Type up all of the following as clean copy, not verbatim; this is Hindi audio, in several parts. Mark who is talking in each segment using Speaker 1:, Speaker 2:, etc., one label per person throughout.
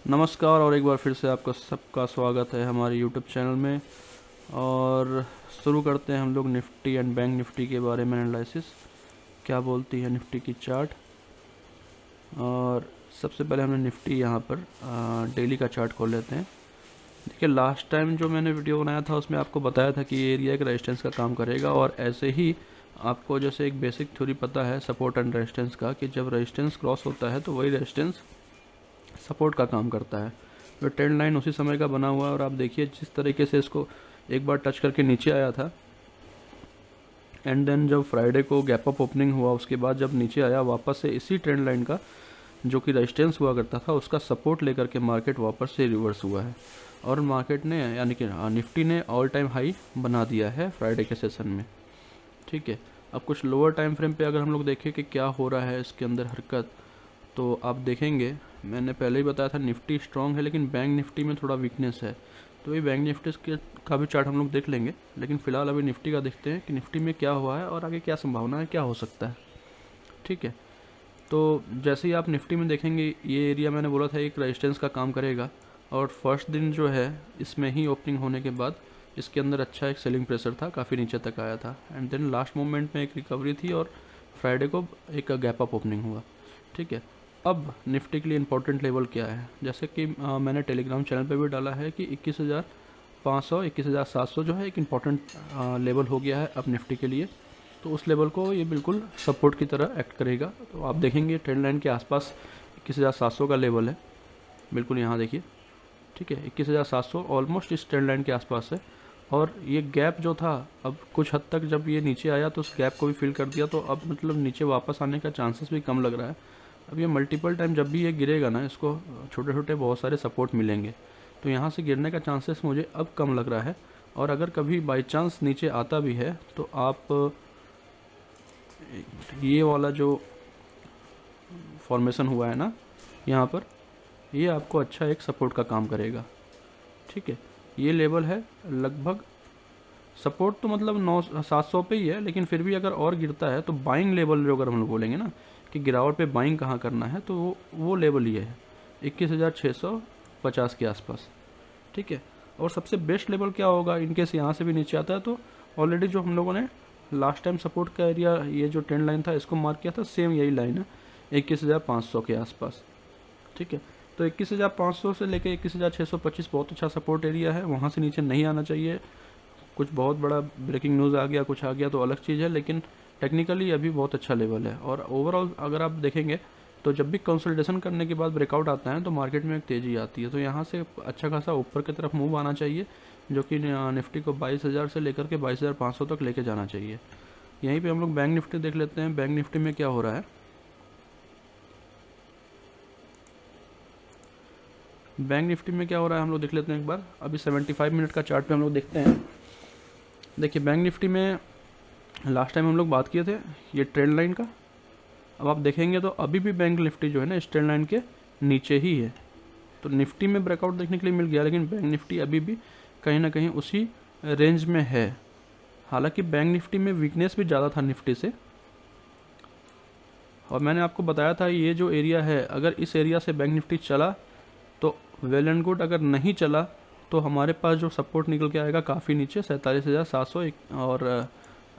Speaker 1: नमस्कार और एक बार फिर से आपका सबका स्वागत है हमारे यूट्यूब चैनल में। और शुरू करते हैं हम लोग निफ्टी एंड बैंक निफ्टी के बारे में एनालिसिस, क्या बोलती है निफ्टी की चार्ट। और सबसे पहले हमने निफ्टी यहाँ पर डेली का चार्ट खोल लेते हैं। देखिए, लास्ट टाइम जो मैंने वीडियो बनाया था उसमें आपको बताया था कि ये एरिया एक रेजिस्टेंस का काम करेगा, और ऐसे ही आपको जैसे एक बेसिक थ्योरी पता है सपोर्ट एंड रेजिस्टेंस का, कि जब रेजिस्टेंस क्रॉस होता है तो वही रेजिस्टेंस सपोर्ट का काम करता है। तो ट्रेंड लाइन उसी समय का बना हुआ है, और आप देखिए जिस तरीके से इसको एक बार टच करके नीचे आया था, एंड देन जब फ्राइडे को गैप अप ओपनिंग हुआ उसके बाद जब नीचे आया वापस से इसी ट्रेंड लाइन का जो कि रेजिस्टेंस हुआ करता था उसका सपोर्ट लेकर के मार्केट वापस से रिवर्स हुआ है, और मार्केट ने यानी कि निफ्टी ने ऑल टाइम हाई बना दिया है फ्राइडे के सेशन में। ठीक है, अब कुछ लोअर टाइम फ्रेम पे अगर हम लोग देखें कि क्या हो रहा है इसके अंदर हरकत, तो आप देखेंगे मैंने पहले ही बताया था निफ्टी स्ट्रांग है, लेकिन बैंक निफ्टी में थोड़ा वीकनेस है। तो ये बैंक निफ्टी का भी चार्ट हम लोग देख लेंगे, लेकिन फ़िलहाल अभी निफ्टी का देखते हैं कि निफ्टी में क्या हुआ है और आगे क्या संभावना है, क्या हो सकता है। ठीक है, तो जैसे ही आप निफ्टी में देखेंगे ये एरिया मैंने बोला था एक रेजिस्टेंस का काम करेगा, और फर्स्ट दिन जो है इसमें ही ओपनिंग होने के बाद इसके अंदर अच्छा एक सेलिंग प्रेशर था, काफ़ी नीचे तक आया था, एंड देन लास्ट मोमेंट में एक रिकवरी थी और फ्राइडे को एक गैप अप ओपनिंग हुआ। ठीक है, अब निफ्टी के लिए इंपॉर्टेंट लेवल क्या है, जैसे कि मैंने टेलीग्राम चैनल पे भी डाला है कि 21,500 21,700 जो है एक इम्पॉर्टेंट लेवल हो गया है अब निफ्टी के लिए। तो उस लेवल को ये बिल्कुल सपोर्ट की तरह एक्ट करेगा। तो आप देखेंगे ट्रेंड लाइन के आसपास 21,700 का लेवल है, बिल्कुल यहाँ देखिए। ठीक है, 21,700 ऑलमोस्ट इस ट्रेंड लाइन के आसपास है, और ये गैप जो था अब कुछ हद तक जब ये नीचे आया तो उस गैप को भी फिल कर दिया, तो अब मतलब नीचे वापस आने का चांसेस भी कम लग रहा है। अब ये मल्टीपल टाइम जब भी ये गिरेगा ना, इसको छोटे छोटे बहुत सारे सपोर्ट मिलेंगे, तो यहाँ से गिरने का चांसेस मुझे अब कम लग रहा है। और अगर कभी बाई चांस नीचे आता भी है तो आप ये वाला जो फॉर्मेशन हुआ है ना यहाँ पर, ये आपको अच्छा एक सपोर्ट का काम करेगा। ठीक है, ये लेवल है लगभग सपोर्ट तो मतलब 9 700 पे ही है, लेकिन फिर भी अगर और गिरता है तो बाइंग लेवल जो अगर हम लोग बोलेंगे ना कि गिरावट पे बाइंग कहाँ करना है, तो वो लेवल ये है 21,650 के आसपास। ठीक है, और सबसे बेस्ट लेवल क्या होगा इनकेस यहाँ से भी नीचे आता है, तो ऑलरेडी जो हम लोगों ने लास्ट टाइम सपोर्ट का एरिया ये जो ट्रेंड लाइन था इसको मार्क किया था, सेम यही लाइन है 21,500 के आसपास। ठीक है, तो 21,500 से लेकर 21,625 बहुत अच्छा सपोर्ट एरिया है, वहाँ से नीचे नहीं आना चाहिए। कुछ बहुत बड़ा ब्रेकिंग न्यूज़ आ गया, कुछ आ गया तो अलग चीज़ है, लेकिन टेक्निकली अभी बहुत अच्छा लेवल है। और ओवरऑल अगर आप देखेंगे तो जब भी कंसोलिडेशन करने के बाद ब्रेकआउट आता है तो मार्केट में एक तेज़ी आती है, तो यहाँ से अच्छा खासा ऊपर की तरफ मूव आना चाहिए, जो कि निफ्टी को 22,000 से लेकर के 22,500 तक लेके जाना चाहिए। यहीं पे हम लोग बैंक निफ्टी देख लेते हैं, बैंक निफ्टी में क्या हो रहा है। बैंक निफ्टी में क्या हो रहा है हम लोग देख लेते हैं एक बार। अभी 75 मिनट का चार्ट पे हम लोग देखते हैं। देखिए, बैंक निफ्टी में लास्ट टाइम हम लोग बात किए थे ये ट्रेंड लाइन का, अब आप देखेंगे तो अभी भी बैंक निफ्टी जो है ना इस ट्रेंड लाइन के नीचे ही है। तो निफ्टी में ब्रेकआउट देखने के लिए मिल गया, लेकिन बैंक निफ्टी अभी भी कहीं ना कहीं उसी रेंज में है। हालांकि बैंक निफ्टी में वीकनेस भी ज़्यादा था निफ्टी से, और मैंने आपको बताया था ये जो एरिया है अगर इस एरिया से बैंक निफ्टी चला तो वेल एंड गुड, अगर नहीं चला तो हमारे पास जो सपोर्ट निकल के आएगा काफ़ी नीचे 47,700 और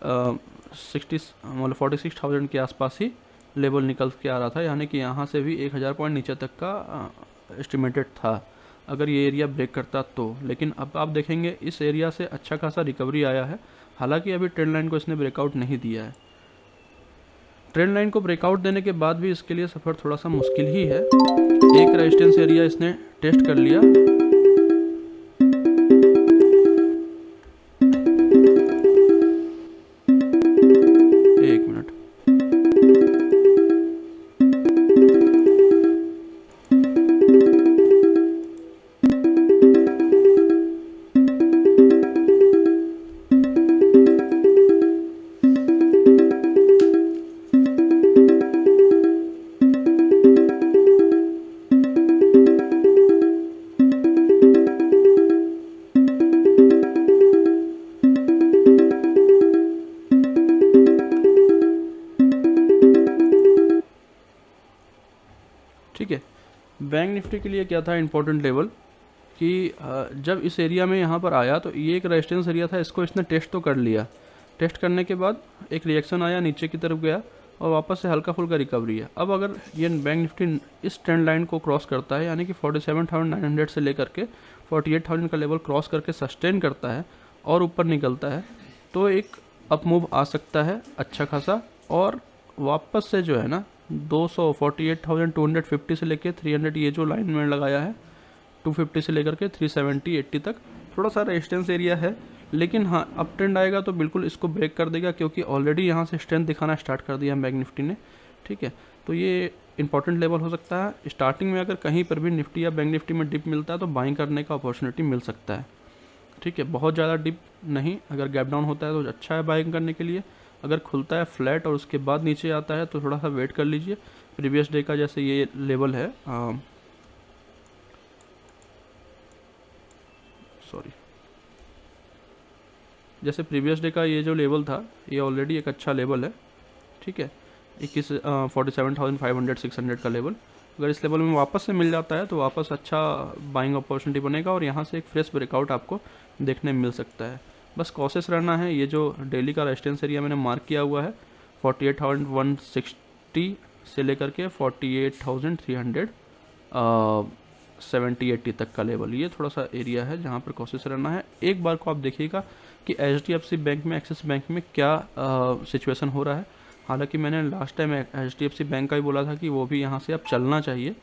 Speaker 1: 46,000 के आसपास ही लेवल निकल के आ रहा था, यानी कि यहाँ से भी 1,000 पॉइंट नीचे तक का एस्टिमेटेड था अगर ये एरिया ब्रेक करता तो। लेकिन अब आप देखेंगे इस एरिया से अच्छा खासा रिकवरी आया है, हालांकि अभी ट्रेंड लाइन को इसने ब्रेकआउट नहीं दिया है। ट्रेंड लाइन को ब्रेकआउट देने के बाद भी इसके लिए सफ़र थोड़ा सा मुश्किल ही है। एक रेजिस्टेंस एरिया इसने टेस्ट कर लिया, एक मिनट। बैंक निफ्टी के लिए क्या था इम्पोर्टेंट लेवल कि जब इस एरिया में यहाँ पर आया तो ये एक रेजिस्टेंस एरिया था, इसको इसने टेस्ट तो कर लिया। टेस्ट करने के बाद एक रिएक्शन आया, नीचे की तरफ गया और वापस से हल्का फुल्का रिकवरी है। अब अगर ये बैंक निफ्टी इस ट्रेंड लाइन को क्रॉस करता है, यानी कि 47,900 से लेकर के 48,000 का लेवल क्रॉस करके सस्टेन करता है और ऊपर निकलता है, तो एक अप मूव आ सकता है अच्छा खासा। और वापस से जो है ना 48,250 से लेके 300, ये जो लाइन में लगाया है 250 से लेकर के 370, 80 तक थोड़ा सा रेजिस्टेंस एरिया है, लेकिन हाँ अप ट्रेंड आएगा तो बिल्कुल इसको ब्रेक कर देगा, क्योंकि ऑलरेडी यहाँ से स्ट्रेंथ दिखाना स्टार्ट कर दिया बैंक निफ्टी ने। ठीक है, तो ये इंपॉर्टेंट लेवल हो सकता है। स्टार्टिंग में अगर कहीं पर भी निफ्टी या बैंक निफ्टी में डिप मिलता है तो बाइंग करने का अपॉर्चुनिटी मिल सकता है। ठीक है, बहुत ज़्यादा डिप नहीं, अगर गैप डाउन होता है तो अच्छा है बाइंग करने के लिए। अगर खुलता है फ्लैट और उसके बाद नीचे आता है तो थोड़ा सा वेट कर लीजिए। प्रीवियस डे का जैसे ये लेवल है, जैसे प्रीवियस डे का ये जो लेवल था ये ऑलरेडी एक अच्छा लेवल है। ठीक है, 47,500 600 का लेवल, अगर इस लेवल में वापस से मिल जाता है तो वापस अच्छा बाइंग अपॉर्चुनिटी बनेगा और यहाँ से एक फ्रेश ब्रेकआउट आपको देखने में मिल सकता है। बस कॉशियस रहना है। ये जो डेली का रेजिस्टेंस एरिया मैंने मार्क किया हुआ है 48,160 से लेकर के 48,370-80 तक का लेवल, ये थोड़ा सा एरिया है जहाँ पर कॉशियस रहना है। एक बार को आप देखिएगा कि HDFC बैंक में, एक्सिस बैंक में क्या सिचुएशन हो रहा है। हालांकि मैंने लास्ट टाइम HDFC बैंक का ही बोला था कि वो भी यहाँ से अब चलना चाहिए,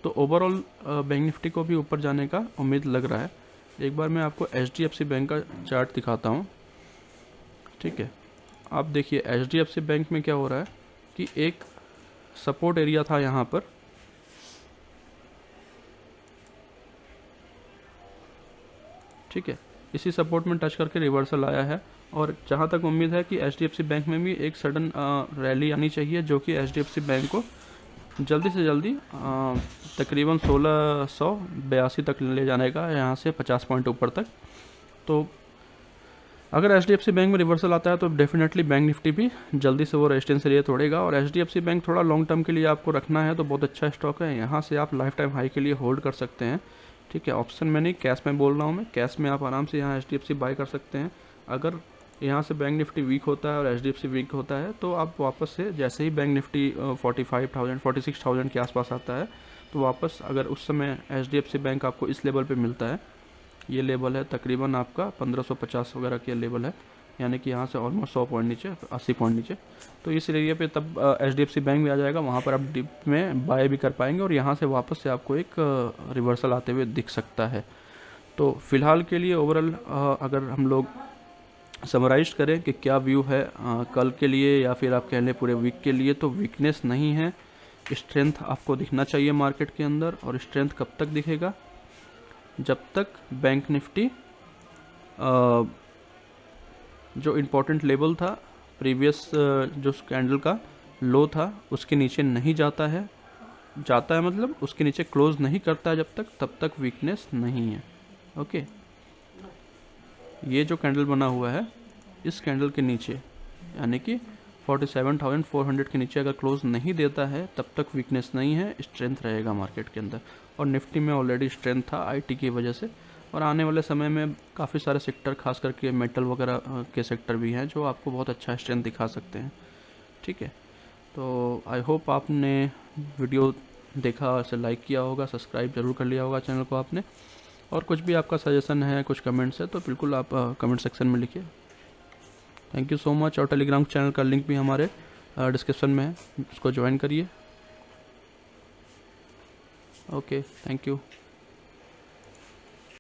Speaker 1: तो ओवरऑल बैंक निफ्टी को भी ऊपर जाने का उम्मीद लग रहा है। एक बार मैं आपको HDFC बैंक का चार्ट दिखाता हूँ। ठीक है, आप देखिए HDFC बैंक में क्या हो रहा है कि एक सपोर्ट एरिया था यहाँ पर, ठीक है, इसी सपोर्ट में टच करके रिवर्सल आया है और जहाँ तक उम्मीद है कि HDFC बैंक में भी एक सडन रैली आनी चाहिए, जो कि HDFC बैंक को जल्दी से जल्दी तकरीबन 1682 तक ले जाने का, यहाँ से 50 पॉइंट ऊपर तक। तो अगर HDFC बैंक में रिवर्सल आता है तो डेफिनेटली बैंक निफ्टी भी जल्दी से वो रेजिस्टेंस एरिया तोड़ेगा। और HDFC बैंक थोड़ा लॉन्ग टर्म के लिए आपको रखना है तो बहुत अच्छा स्टॉक है, यहाँ से आप लाइफ टाइम हाई के लिए होल्ड कर सकते हैं। ठीक है, ऑप्शन में नहीं, कैश में बोल रहा हूँ मैं, कैश में आप आराम से यहाँ HDFC बाय कर सकते हैं। अगर यहाँ से बैंक निफ्टी वीक होता है और HDFC वीक होता है तो आप वापस से, जैसे ही बैंक निफ्टी 45,000 46,000 के आसपास आता है तो वापस, अगर उस समय HDFC बैंक आपको इस लेवल पे मिलता है, ये लेवल है तकरीबन आपका 1550 वगैरह के लेवल है, यानी कि यहाँ से ऑलमोस्ट 100 पॉइंट नीचे, 80 पॉइंट नीचे, तो इस एरिया पे तब HDFC बैंक भी आ जाएगा, वहाँ पर आप डिप में बाय भी कर पाएंगे और यहाँ से वापस से आपको एक रिवर्सल आते हुए दिख सकता है। तो फिलहाल के लिए ओवरऑल अगर हम लोग समराइज करें कि क्या व्यू है कल के लिए या फिर आप कह लें पूरे वीक के लिए, तो वीकनेस नहीं है, स्ट्रेंथ आपको दिखना चाहिए मार्केट के अंदर। और स्ट्रेंथ कब तक दिखेगा? जब तक बैंक निफ्टी जो इम्पोर्टेंट लेवल था प्रीवियस, जो कैंडल का लो था उसके नीचे नहीं जाता है, मतलब उसके नीचे क्लोज नहीं करता है जब तक, तब तक वीकनेस नहीं है। ओके, ये जो कैंडल बना हुआ है इस कैंडल के नीचे, यानी कि 47,400 के नीचे अगर क्लोज नहीं देता है तब तक वीकनेस नहीं है, स्ट्रेंथ रहेगा मार्केट के अंदर। और निफ्टी में ऑलरेडी स्ट्रेंथ था आईटी की वजह से, और आने वाले समय में काफ़ी सारे सेक्टर, खास करके मेटल वगैरह के सेक्टर भी हैं जो आपको बहुत अच्छा स्ट्रेंथ दिखा सकते हैं। ठीक है, तो आई होप आपने वीडियो देखा, इसे लाइक किया होगा, सब्सक्राइब जरूर कर लिया होगा चैनल को आपने, और कुछ भी आपका सजेशन है, कुछ कमेंट्स है तो बिल्कुल आप कमेंट सेक्शन में लिखिए। Thank you so much. और टेलीग्राम चैनल का लिंक भी हमारे डिस्क्रिप्शन में है, उसको ज्वाइन करिए। Okay, thank you.